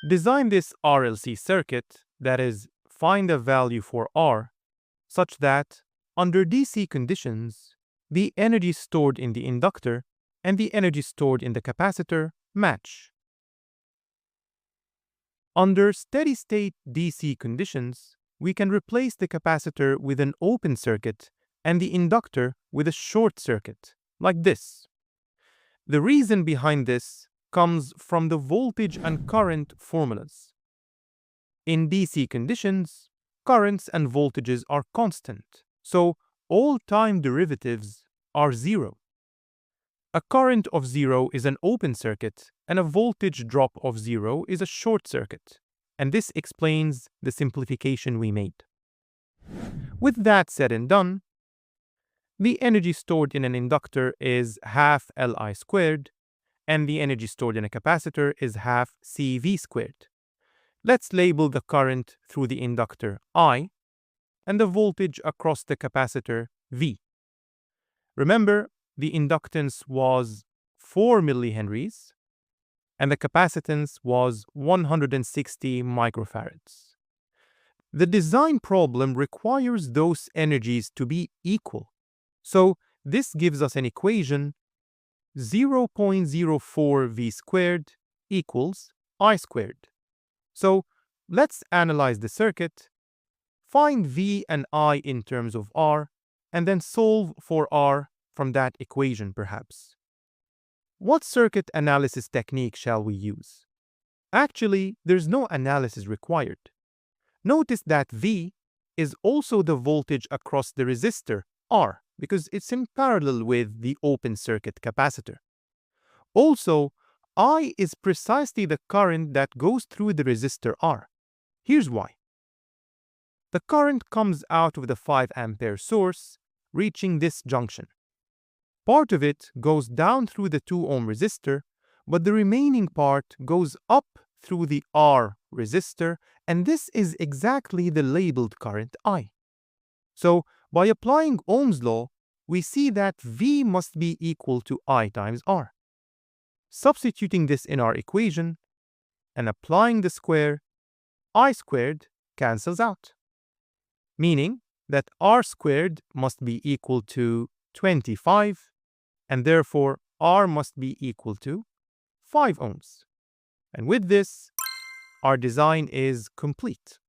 Design this RLC circuit, that is, find a value for R, such that, under DC conditions, the energy stored in the inductor and the energy stored in the capacitor match. Under steady-state DC conditions, we can replace the capacitor with an open circuit and the inductor with a short circuit, like this. The reason behind this comes from the voltage and current formulas. In DC conditions, currents and voltages are constant, so all time derivatives are zero. A current of zero is an open circuit, and a voltage drop of zero is a short circuit, and this explains the simplification we made. With that said and done, the energy stored in an inductor is half Li squared, and the energy stored in a capacitor is half CV squared. Let's label the current through the inductor I, and the voltage across the capacitor V. Remember, the inductance was 4 millihenries, and the capacitance was 160 microfarads. The design problem requires those energies to be equal, so this gives us an equation 0.04 V squared equals I squared. So let's analyze the circuit, find V and I in terms of R, and then solve for R from that equation perhaps. What circuit analysis technique shall we use? Actually, there's no analysis required. Notice that V is also the voltage across the resistor R, because it's in parallel with the open circuit capacitor. Also, I is precisely the current that goes through the resistor R. Here's why. The current comes out of the 5 ampere source, reaching this junction. Part of it goes down through the 2 ohm resistor, but the remaining part goes up through the R resistor, and this is exactly the labeled current I. So, by applying Ohm's law, we see that V must be equal to I times R. Substituting this in our equation and applying the square, I squared cancels out, meaning that R squared must be equal to 25, and therefore R must be equal to 5 ohms. And with this, our design is complete.